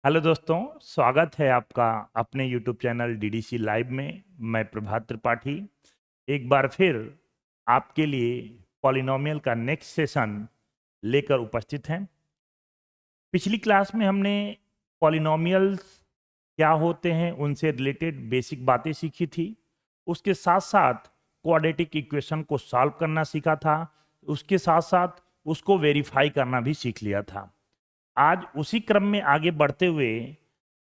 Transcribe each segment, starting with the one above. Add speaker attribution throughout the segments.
Speaker 1: Hello दोस्तों, स्वागत है आपका अपने यूट्यूब चैनल डीडीसी लाइव में। मैं प्रभात त्रिपाठी एक बार फिर आपके लिए पॉलिनोमियल का नेक्स्ट सेशन लेकर उपस्थित हैं। पिछली क्लास में हमने पॉलिनोमियल्स क्या होते हैं उनसे रिलेटेड बेसिक बातें सीखी थी। उसके साथ साथ क्वाड्रेटिक इक्वेशन को सॉल्व करना सीखा था। उसके साथ साथ उसको वेरीफाई करना भी सीख लिया था। आज उसी क्रम में आगे बढ़ते हुए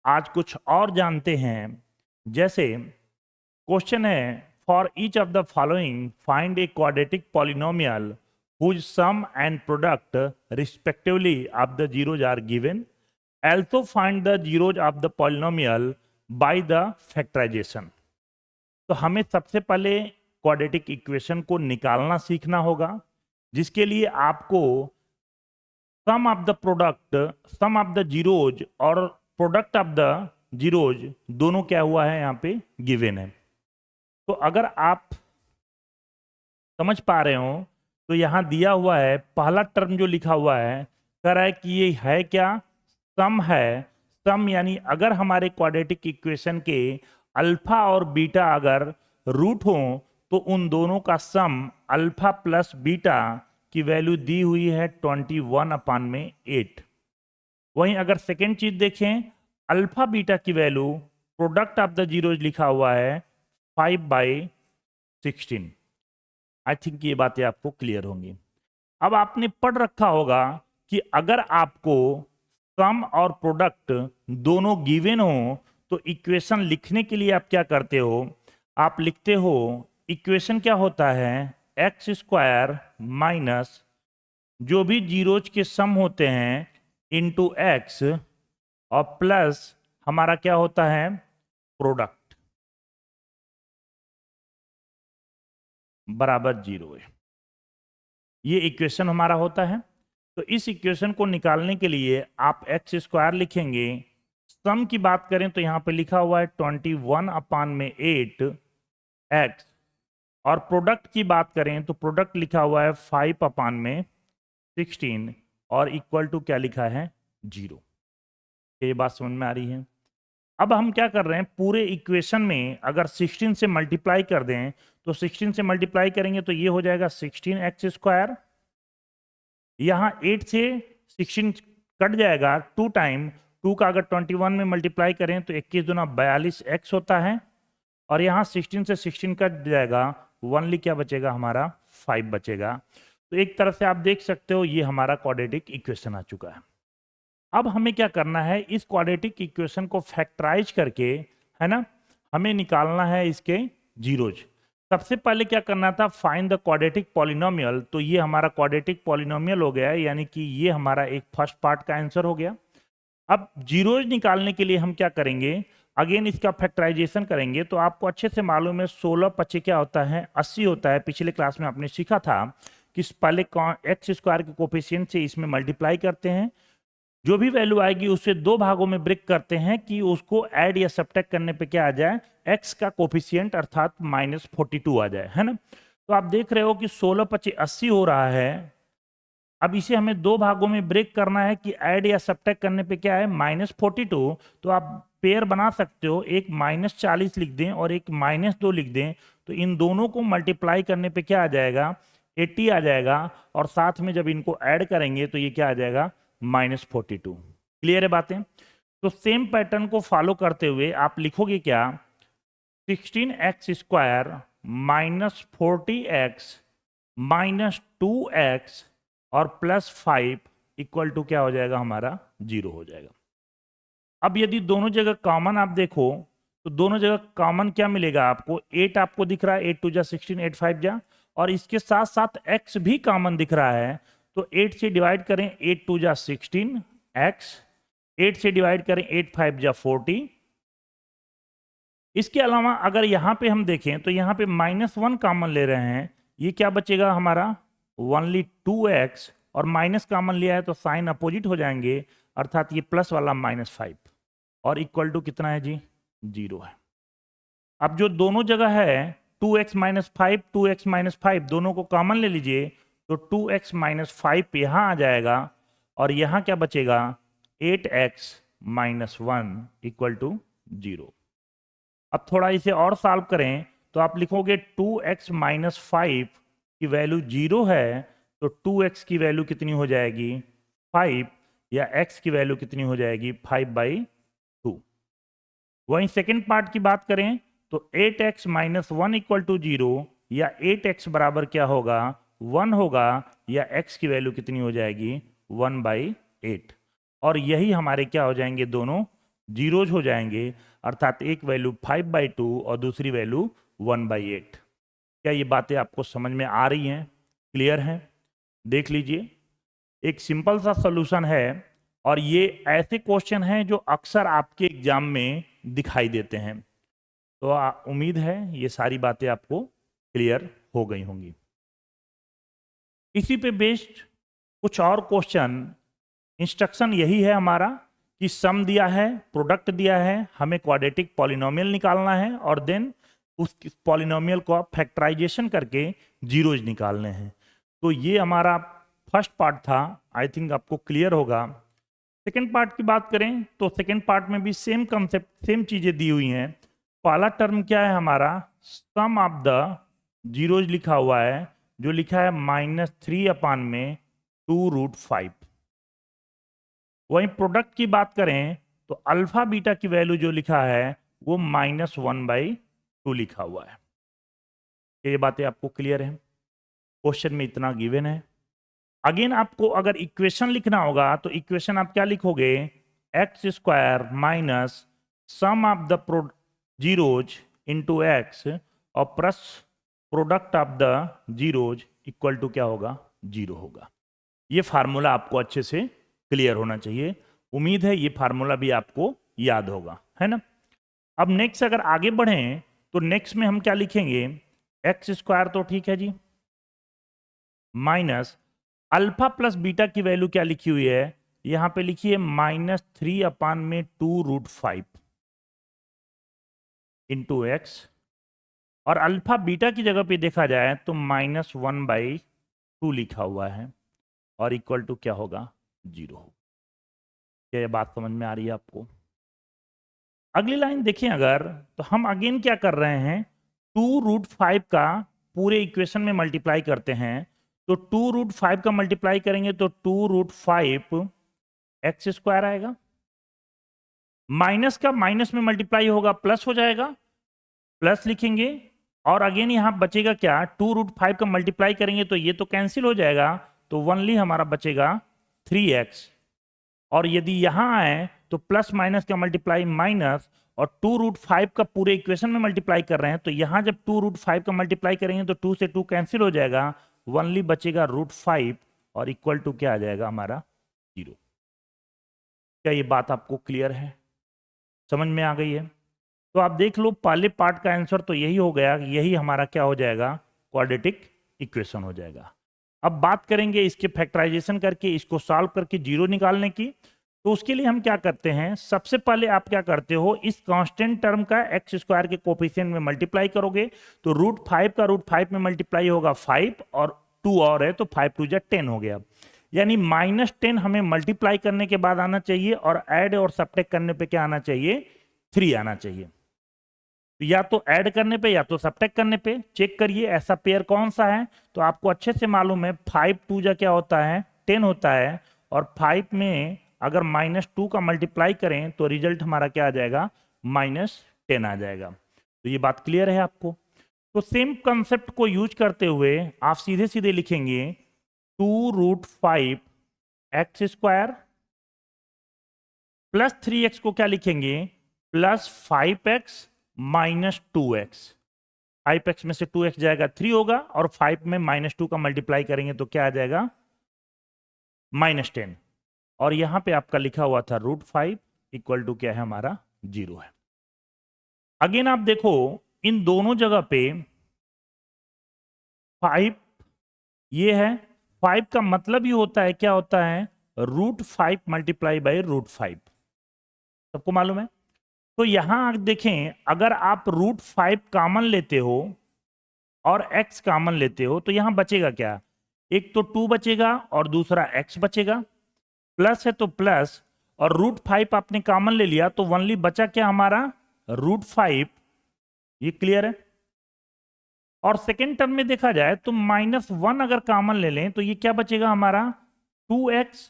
Speaker 1: आज कुछ और जानते हैं। जैसे क्वेश्चन है, for each of the following find a quadratic polynomial whose sum and product respectively of the zeros are given. Also find the zeros of the polynomial by the factorization. तो हमें सबसे पहले क्वाड्रेटिक इक्वेशन को निकालना सीखना होगा, जिसके लिए आपको sum of the product, sum of the zeros और प्रोडक्ट ऑफ द जीरोज दोनों क्या हुआ है यहाँ पे गिवन है। तो अगर आप समझ पा रहे हो तो यहाँ दिया हुआ है, पहला टर्म जो लिखा हुआ है कह रहा है कि ये है क्या, सम है। सम यानी अगर हमारे क्वाड्रेटिक इक्वेशन के अल्फा और बीटा अगर रूट हो तो उन दोनों का सम अल्फा प्लस बीटा की वैल्यू दी हुई है 21/8। वहीं अगर सेकेंड चीज देखें, अल्फा बीटा की value product of the zeros लिखा हुआ है 5/16। आई थिंक ये बातें आपको क्लियर होंगी। अब आपने पढ़ रखा होगा कि अगर आपको सम और प्रोडक्ट दोनों गिवन हो तो इक्वेशन लिखने के लिए आप क्या करते हो, आप लिखते हो इक्वेशन क्या होता है, एक्स स्क्वायर माइनस जो भी जीरोज के सम होते हैं इंटू एक्स और प्लस हमारा क्या होता है प्रोडक्ट बराबर 0 है। ये इक्वेशन हमारा होता है। तो इस इक्वेशन को निकालने के लिए आप एक्स स्क्वायर लिखेंगे। सम की बात करें तो यहाँ पे लिखा हुआ है 21/8 एक्स, और प्रोडक्ट की बात करें तो प्रोडक्ट लिखा हुआ है 5/16 और इक्वल टू क्या लिखा है 0। ये बात समझ में आ रही है। अब हम क्या कर रहे हैं, पूरे इक्वेशन में अगर 16 से मल्टीप्लाई कर दें तो 16 से मल्टीप्लाई करेंगे तो ये हो जाएगा 16x स्क्वायर। यहाँ 8 से 16 कट जाएगा 2 टाइम, 2 का अगर 21 में मल्टीप्लाई करें तो 21 दूना 42x होता है, और यहाँ 16 से 16 कट जाएगा, ओनली क्या बचेगा हमारा 5 बचेगा। तो एक तरह से आप देख सकते हो ये हमारा क्वाड्रेटिक इक्वेशन आ चुका है। अब हमें क्या करना है, इस क्वाड्रेटिक इक्वेशन को फैक्टराइज करके, है ना, हमें निकालना है इसके जीरोज। सबसे पहले क्या करना था, फाइंड द क्वाड्रेटिक पॉलिनोमियल। तो ये हमारा क्वाड्रेटिक पॉलिनोमियल हो गया, यानी कि ये हमारा एक फर्स्ट पार्ट का आंसर हो गया। अब जीरोज निकालने के लिए हम क्या करेंगे, अगेन इसका फैक्टराइजेशन करेंगे। तो आपको अच्छे से मालूम है 16×5 क्या होता है 80 होता है। पिछले क्लास में आपने सीखा था कि पहले एक्स स्क्वायर के कोफिशिएंट से इसमें मल्टीप्लाई करते हैं, जो भी वैल्यू आएगी उसे 2 भागों में ब्रेक करते हैं कि उसको ऐड या सब्ट्रैक्ट करने पे क्या आ जाए, x का कोफिशिएंट अर्थात -42 आ जाए, है ना। तो आप देख रहे हो कि 16×5 80 हो रहा है। अब इसे हमें 2 भागों में ब्रेक करना है कि ऐड या सब्ट्रैक्ट करने पे क्या है -42। तो आप पेयर बना सकते हो, एक -40 लिख दें और एक -2 लिख दें, तो इन दोनों को मल्टीप्लाई करने पे क्या आ जाएगा 80 आ जाएगा, और साथ में जब इनको ऐड करेंगे तो ये क्या आ जाएगा -42। क्लियर है बातें। तो सेम पैटर्न को फॉलो करते हुए आप लिखोगे क्या, 16x स्क्वायर -40x -2x और +5 इक्वल टू क्या हो जाएगा हमारा 0 हो जाएगा। अब यदि दोनों जगह कॉमन आप देखो तो दोनों जगह कॉमन क्या मिलेगा आपको, 8 आपको दिख रहा है, 8 2 जा 16, 8 5 जा, और इसके साथ साथ x भी कॉमन दिख रहा है। तो 8 से डिवाइड करें, 8 2 जा 16 x, 8 से डिवाइड करें 8 5 जा 40। इसके अलावा अगर यहाँ पे हम देखें तो यहाँ पे -1 कॉमन ले रहे हैं, ये क्या बचेगा हमारा ओनली 2x, और माइनस कॉमन लिया है तो साइन अपोजिट हो जाएंगे, अर्थात ये प्लस वाला -5, और इक्वल टू कितना है जी 0 है। अब जो दोनों जगह है 2x - 5 2x - 5 दोनों को कॉमन ले लीजिए, तो 2x - 5 यहाँ आ जाएगा, और यहाँ क्या बचेगा 8x माइनस 1 इक्वल टू 0। अब थोड़ा इसे और सॉल्व करें तो आप लिखोगे 2x माइनस 5 की वैल्यू 0 है, तो 2x की वैल्यू कितनी हो जाएगी 5, या x की वैल्यू कितनी हो जाएगी 5/2। वहीं सेकेंड पार्ट की बात करें तो 8x माइनस 1 इक्वल टू 0, या 8x बराबर क्या होगा 1 होगा, या x की वैल्यू कितनी हो जाएगी 1/8। और यही हमारे क्या हो जाएंगे, दोनों जीरोज हो जाएंगे, अर्थात एक वैल्यू 5/2 और दूसरी वैल्यू 1/8। क्या ये बातें आपको समझ में आ रही हैं, क्लियर हैं? देख लीजिए, एक सिंपल सा सॉल्यूशन है, और ये ऐसे क्वेश्चन हैं जो अक्सर आपके एग्जाम में दिखाई देते हैं। तो उम्मीद है ये सारी बातें आपको क्लियर हो गई होंगी। इसी पे बेस्ड कुछ और क्वेश्चन, इंस्ट्रक्शन यही है हमारा कि सम दिया है, प्रोडक्ट दिया है, हमें क्वाड्रेटिक पॉलिनोमियल निकालना है, और देन उस पॉलिनोमियल को आप फैक्टराइजेशन करके जीरोज निकालने हैं। तो ये हमारा फर्स्ट पार्ट था, आई थिंक आपको क्लियर होगा। सेकेंड पार्ट की बात करें तो सेकेंड पार्ट में भी सेम कंसेप्ट, सेम चीजें दी हुई हैं। पहला टर्म क्या है हमारा, सम ऑफ द जीरोज लिखा हुआ है, जो लिखा है -3/2√5। वहीं प्रोडक्ट की बात करें तो अल्फा बीटा की वैल्यू जो लिखा है वो -1/2 लिखा हुआ है। ये बातें आपको क्लियर है? क्वेश्चन में इतना गिवन है। अगेन आपको अगर इक्वेशन लिखना होगा तो इक्वेशन आप क्या लिखोगे, x² minus sum of the zeros into x और plus product of the zeros equal to क्या होगा, 0 होगा। ये फार्मूला आपको अच्छे से क्लियर होना चाहिए। उम्मीद है ये फार्मूला भी आपको याद होगा, है ना? अब नेक्स्ट अगर आगे बढ़ें तो नेक्स्ट में हम क्या लिखेंगे, x² तो ठीक है जी, माइनस अल्फा प्लस बीटा की वैल्यू क्या लिखी हुई है, यहां पे लिखिए -3/2√5 इंटू एक्स, और अल्फा बीटा की जगह पे देखा जाए तो -1/2 लिखा हुआ है, और इक्वल टू क्या होगा, 0। क्या ये बात समझ में आ रही है आपको? अगली लाइन देखें अगर, तो हम अगेन क्या कर रहे हैं, 2√5 का पूरे इक्वेशन में मल्टीप्लाई करते हैं। तो 2√5 का मल्टीप्लाई करेंगे तो 2√5 x² आएगा, माइनस का माइनस में मल्टीप्लाई होगा प्लस हो जाएगा, प्लस लिखेंगे, और अगेन यहां बचेगा क्या, 2√5 का मल्टीप्लाई करेंगे तो ये तो कैंसिल हो जाएगा, तो ओनली हमारा बचेगा 3x। और यदि यहां आए तो प्लस माइनस का मल्टीप्लाई माइनस, और 2√5 का पूरे इक्वेशन में मल्टीप्लाई कर रहे हैं, तो यहां जब 2√5 का मल्टीप्लाई करेंगे तो 2 से 2 कैंसिल हो जाएगा, ओनली बचेगा √5, और इक्वल टू क्या आ जाएगा हमारा, 0। क्या ये बात आपको क्लियर है, समझ में आ गई है? तो आप देख लो, पहले पार्ट का आंसर तो यही हो गया, यही हमारा क्या हो जाएगा, क्वाड्रेटिक इक्वेशन हो जाएगा। अब बात करेंगे इसके फैक्टराइजेशन करके, इसको सॉल्व करके जीरो निकालने की। तो उसके लिए हम क्या करते हैं, सबसे पहले आप क्या करते हो, इस कांस्टेंट टर्म का x² के कोफिशिएंट में मल्टीप्लाई करोगे, तो √5 का √5 में मल्टीप्लाई होगा 5, और 2 और है तो 5 2 जा 10 हो गया। यानी -10 हमें मल्टीप्लाई करने के बाद आना चाहिए, और ऐड और सब्ट्रैक्ट करने पे क्या आना चाहिए, 3 आना चाहिए। तो या तो ऐड करने पे या तो सब्ट्रैक्ट करने पे चेक करिए ऐसा पेयर कौन सा है। तो आपको अच्छे से मालूम है 5 2 जा क्या होता है, 10 होता है, और 5 में अगर -2 का मल्टीप्लाई करें तो रिजल्ट हमारा क्या आ जाएगा, -10 आ जाएगा। तो ये बात क्लियर है आपको? तो सेम कंसेप्ट को यूज करते हुए आप सीधे सीधे लिखेंगे 2√5 x² प्लस 3x को क्या लिखेंगे, plus 5x minus 2x। 5x में से 2x जाएगा 3 होगा, और 5 में -2 का मल्टीप्लाई करेंगे तो क्या आ जाएगा, -10। और यहां पे आपका लिखा हुआ था √5 इक्वल टू क्या है हमारा, 0 है। अगेन आप देखो इन दोनों जगह पे 5 ये है, 5 का मतलब ही होता है, क्या होता है, √5 मल्टीप्लाई बाई √5, सबको मालूम है। तो यहां आप देखें, अगर आप √5 कॉमन लेते हो और x कॉमन लेते हो तो यहां बचेगा क्या, एक तो 2 बचेगा और दूसरा x बचेगा, प्लस है तो प्लस, और √5 आपने कॉमन ले लिया तो ओनली बचा क्या हमारा √5। ये क्लियर है। और सेकेंड टर्म में देखा जाए तो -1 अगर कॉमन ले लें तो ये क्या बचेगा हमारा 2x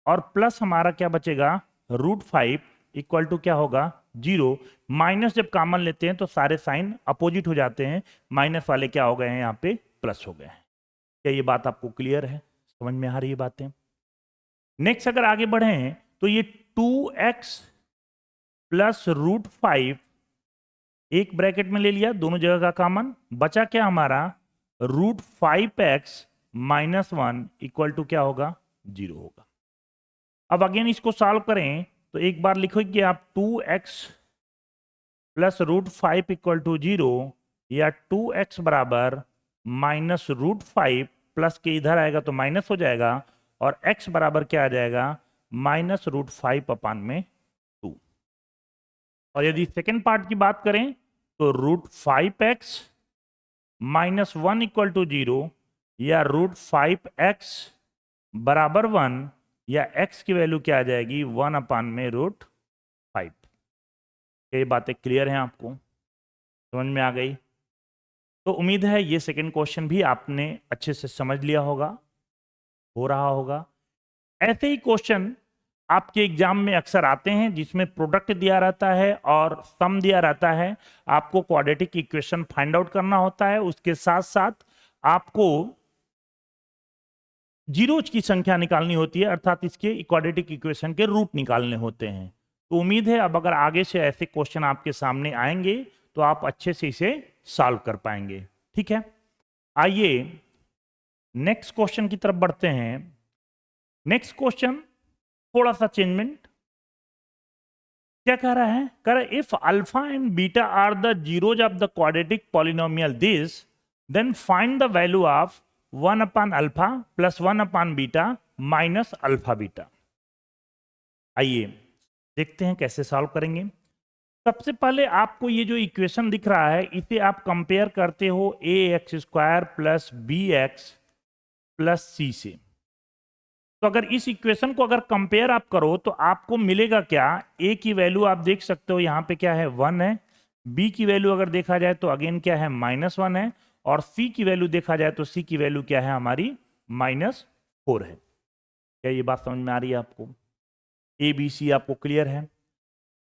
Speaker 1: और प्लस हमारा क्या बचेगा √5 इक्वल टू क्या होगा 0। माइनस जब कॉमन लेते हैं तो सारे साइन अपोजिट हो जाते हैं, माइनस वाले क्या हो गए हैं यहाँ पे प्लस हो गए हैं। क्या ये बात आपको क्लियर है, समझ में आ रही है बातें? नेक्स्ट अगर आगे बढ़े तो ये 2x प्लस √5 एक ब्रैकेट में ले लिया, दोनों जगह का कॉमन, बचा क्या हमारा √5x - 1 इक्वल टू क्या होगा 0 होगा। अब अगेन इसको सॉल्व करें तो एक बार लिखोगे आप 2x प्लस √5 इक्वल टू 0 या 2x बराबर -√5 प्लस के इधर आएगा तो माइनस हो जाएगा और x बराबर क्या आ जाएगा -√5 अपान में 2। और यदि सेकेंड पार्ट की बात करें तो √5x - 1 इक्वल टू 0 या √5x बराबर 1 या x की वैल्यू क्या आ जाएगी 1 अपान में √5। ये बातें क्लियर हैं, आपको समझ में आ गई? तो उम्मीद है ये सेकंड क्वेश्चन भी आपने अच्छे से समझ लिया होगा, हो रहा होगा। ऐसे ही क्वेश्चन आपके एग्जाम में अक्सर आते हैं जिसमें प्रोडक्ट दिया रहता है और सम दिया रहता है। आपको क्वाड्रेटिक इक्वेशन फाइंड आउट करना होता है, उसके साथ साथ आपको जीरोज की संख्या निकालनी होती है, अर्थात इसके क्वाड्रेटिक इक्वेशन के रूट निकालने होते हैं। तो उम्मीद है अब अगर आगे से ऐसे क्वेश्चन आपके सामने आएंगे तो आप अच्छे से इसे सॉल्व कर पाएंगे। ठीक है, आइए नेक्स्ट क्वेश्चन की तरफ बढ़ते हैं। नेक्स्ट क्वेश्चन थोड़ा सा चेंजमेंट क्या कह रहा है, कह रहा है if alpha and beta are the zeros of the quadratic polynomial this then find the value of 1 upon alpha plus 1 upon beta minus alpha beta. आइए देखते हैं कैसे सॉल्व करेंगे। सबसे पहले आपको ये जो इक्वेशन दिख रहा है इसे आप कंपेयर करते हो ax² plus bx plus c से। तो अगर इस इक्वेशन को अगर कंपेयर आप करो तो आपको मिलेगा क्या, a की वैल्यू आप देख सकते हो यहाँ पे क्या है 1 है, b की वैल्यू अगर देखा जाए तो अगेन क्या है -1 है, और c की वैल्यू देखा जाए तो c की वैल्यू क्या है हमारी -4 है। क्या ये बात समझ में आ रही है आपको? a b c आपको क्लियर है?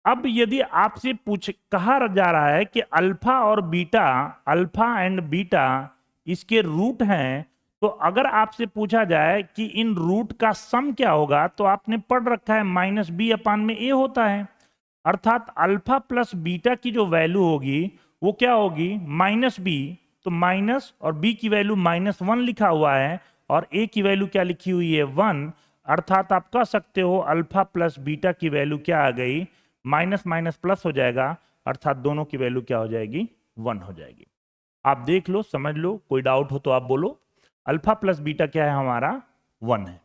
Speaker 1: अब यदि आपसे कहा जा रहा है कि अल्फा और बीटा, अल्फा एंड बीटा इसके रूट हैं, तो अगर आपसे पूछा जाए कि इन रूट का सम क्या होगा तो आपने पढ़ रखा है -b अपान में a होता है, अर्थात अल्फा प्लस बीटा की जो वैल्यू होगी वो क्या होगी -b। तो माइनस और b की वैल्यू -1 लिखा हुआ है और a की वैल्यू क्या लिखी हुई है 1, अर्थात आप कह सकते हो अल्फा प्लस बीटा की वैल्यू क्या आ गई माइनस माइनस प्लस हो जाएगा, अर्थात दोनों की वैल्यू क्या हो जाएगी 1 हो जाएगी। आप देख लो, समझ लो, कोई डाउट हो तो आप बोलो। अल्फा प्लस बीटा क्या है हमारा 1 है।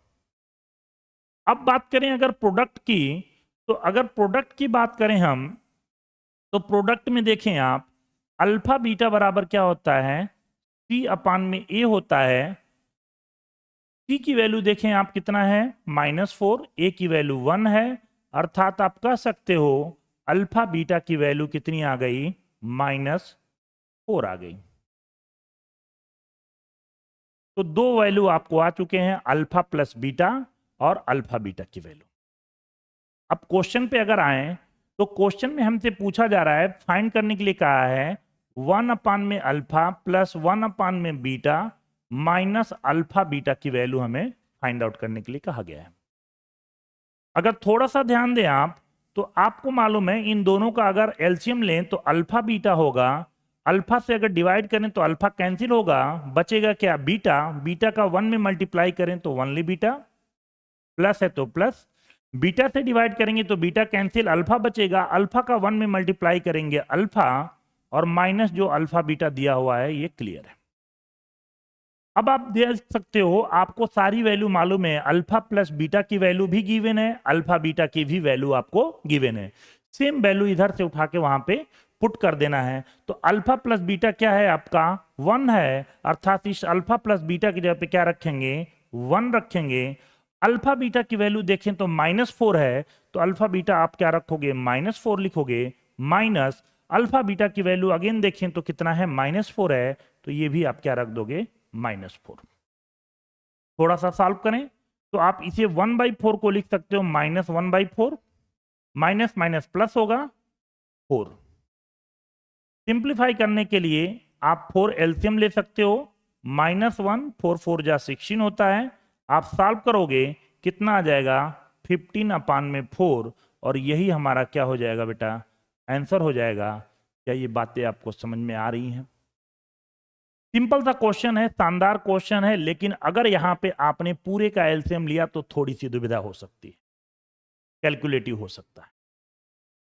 Speaker 1: अब बात करें अगर प्रोडक्ट की, तो अगर प्रोडक्ट की बात करें हम तो प्रोडक्ट में देखें आप अल्फा बीटा बराबर क्या होता है c अपान में a होता है। c की वैल्यू देखें आप कितना है -4, a की वैल्यू 1 है, अर्थात आप कह सकते हो अल्फा बीटा की वैल्यू कितनी आ गई -4 आ गई। तो दो वैल्यू आपको आ चुके हैं अल्फा प्लस बीटा और अल्फा बीटा की वैल्यू। अब क्वेश्चन पे अगर आए तो क्वेश्चन में हमसे पूछा जा रहा है, फाइंड करने के लिए कहा है 1 अपान में अल्फा प्लस 1 अपान में बीटा माइनस अल्फा बीटा की वैल्यू हमें फाइंड आउट करने के लिए कहा गया है। अगर थोड़ा सा ध्यान दें आप तो आपको मालूम है इन दोनों का अगर एलसीएम लें तो अल्फा बीटा होगा, अल्फा से अगर डिवाइड करें तो अल्फा कैंसिल होगा, बचेगा क्या बीटा, बीटा का 1 में मल्टीप्लाई करें तो ओनली बीटा, प्लस है तो प्लस, बीटा से डिवाइड करेंगे तो बीटा कैंसिल, अल्फा बचेगा, अल्फा का 1 में मल्टीप्लाई करेंगे अल्फा, और माइनस जो अल्फा बीटा दिया हुआ है ये क्लियर है। अब आप देख सकते हो आपको सारी वैल्यू मालूम है, अल्फा प्लस बीटा की वैल्यू भी गिवन है, अल्फा बीटा की भी वैल्यू आपको गिवन है, सेम वैल्यू इधर से उठा के वहां पे पुट कर देना है। तो अल्फा प्लस बीटा क्या है आपका 1 है, अर्थात इस अल्फा प्लस बीटा की जगह पे क्या रखेंगे 1 रखेंगे। अल्फा बीटा की वैल्यू देखें तो -4 है, तो अल्फा बीटा आप क्या रखोगे, -4 लिखोगे, माइनस अल्फा बीटा की वैल्यू अगेन देखें तो कितना है, -4 है, तो ये भी आप क्या रख दोगे, -4। थोड़ा सा सॉल्व करें तो आप इसे 1/4 को लिख सकते हो -1/4, माइनस माइनस प्लस होगा 4। सिंप्लीफाई करने के लिए आप 4 एलसीएम ले सकते हो, -1 4 4 जा 16 होता है। आप सॉल्व करोगे कितना आ जाएगा, 15/4, और यही हमारा क्या हो जाएगा बेटा, आंसर हो जाएगा। क्या ये बातें आपको समझ में आ रही हैं? सिंपल सा क्वेश्चन है, शानदार क्वेश्चन है, लेकिन अगर यहां पे आपने पूरे का एलसीएम लिया तो थोड़ी सी दुविधा हो सकती है, कैलकुलेटिव हो सकता है।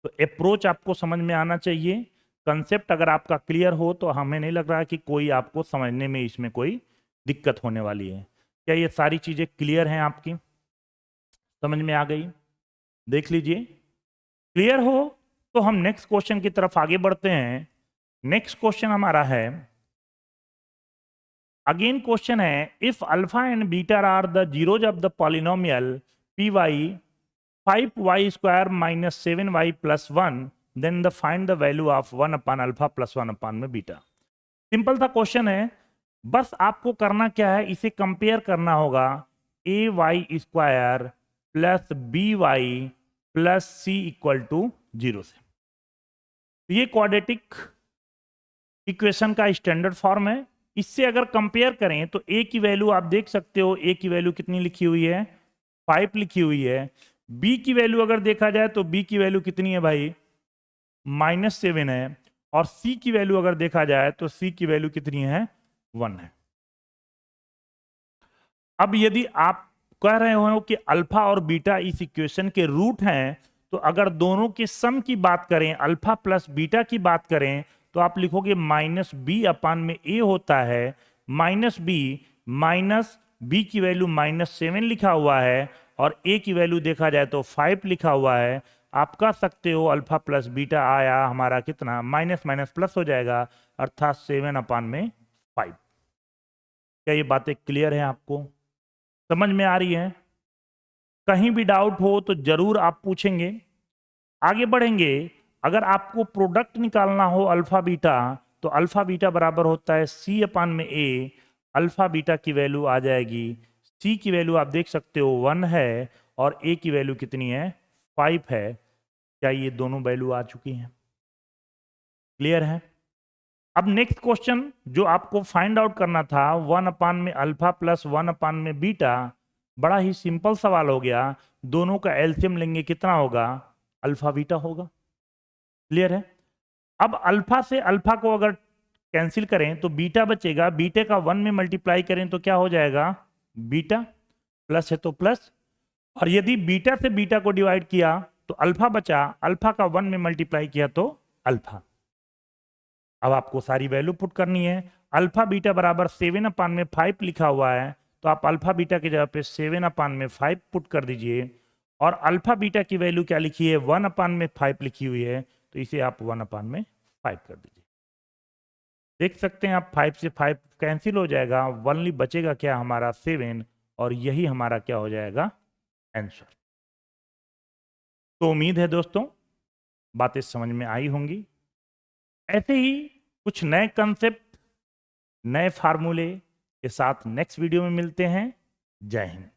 Speaker 1: तो अप्रोच आपको समझ में आना चाहिए। कंसेप्ट अगर आपका क्लियर हो तो हमें नहीं लग रहा कि कोई आपको समझने में इसमें कोई दिक्कत होने वाली है। क्या ये सारी चीजें क्लियर हैं आपकी, समझ में आ गई? देख लीजिए, क्लियर हो तो हम नेक्स्ट क्वेश्चन की तरफ आगे बढ़ते हैं। नेक्स्ट क्वेश्चन हमारा है, अगेन क्वेश्चन है, if alpha and beta are the zeros of the polynomial p y 5y² - 7y + 1, then the find the value of 1/अल्फा + 1/बीटा। सिंपल सा क्वेश्चन है, बस आपको करना क्या है, इसे कंपेयर करना होगा ay² + by + c = 0 से। ये क्वाड्रेटिक इक्वेशन का स्टैंडर्ड फॉर्म है। इससे अगर कंपेयर करें तो a की वैल्यू आप देख सकते हो, a की वैल्यू कितनी लिखी हुई है, 5 लिखी हुई है। b की वैल्यू अगर देखा जाए तो b की वैल्यू कितनी है भाई, -7 है। और c की वैल्यू अगर देखा जाए तो c की वैल्यू कितनी है, 1 है। अब यदि आप कह रहे हो कि अल्फा और बीटा इस इक्वेशन के रूट हैं, तो अगर दोनों के सम की बात करें, अल्फा प्लस बीटा की बात करें, तो आप लिखोगे -b/a होता है, -b की वैल्यू -7 लिखा हुआ है, और a की वैल्यू देखा जाए तो 5 लिखा हुआ है। आप कह सकते हो अल्फा प्लस बीटा आया हमारा कितना, माइनस माइनस प्लस हो जाएगा, अर्थात 7/5। क्या ये बातें क्लियर है आपको, समझ में आ रही है? कहीं भी डाउट हो तो जरूर आप पूछेंगे। आगे बढ़ेंगे, अगर आपको प्रोडक्ट निकालना हो अल्फा बीटा, तो अल्फा बीटा बराबर होता है c/a। अल्फा बीटा की वैल्यू आ जाएगी, c की वैल्यू आप देख सकते हो 1 है, और a की वैल्यू कितनी है, 5 है। क्या ये दोनों वैल्यू आ चुकी हैं, क्लियर है? अब नेक्स्ट क्वेश्चन जो आपको फाइंड आउट करना था, 1/अल्फा + 1/बीटा, बड़ा ही सिंपल सवाल हो गया। दोनों का एलसीएम लेंगे, कितना होगा, अल्फा बीटा होगा। क्लियर है? अब अल्फा से अल्फा को अगर कैंसिल करें तो बीटा बचेगा, बीटे का 1 में मल्टीप्लाई करें तो क्या हो जाएगा, बीटा, प्लस है तो प्लस। और यदि बीटा से बीटा को डिवाइड किया तो अल्फा बचा, अल्फा का 1 में मल्टीप्लाई किया तो अल्फा। अब आपको सारी वैल्यू पुट करनी है। अल्फा बीटा बराबर 7/5 लिखा हुआ है, तो आप अल्फा बीटा की जगह पे 7/5 पुट कर दीजिए। और अल्फा बीटा की वैल्यू क्या लिखी है, 1/5 लिखी हुई है, तो इसे आप 1/5 कर दीजिए। देख सकते हैं आप, 5 से 5 कैंसिल हो जाएगा, 1 बचेगा क्या हमारा, 7, और यही हमारा क्या हो जाएगा, आंसर। तो उम्मीद है दोस्तों बातें समझ में आई होंगी। ऐसे ही कुछ नए कंसेप्ट, नए फार्मूले के साथ नेक्स्ट वीडियो में मिलते हैं। जय हिंद।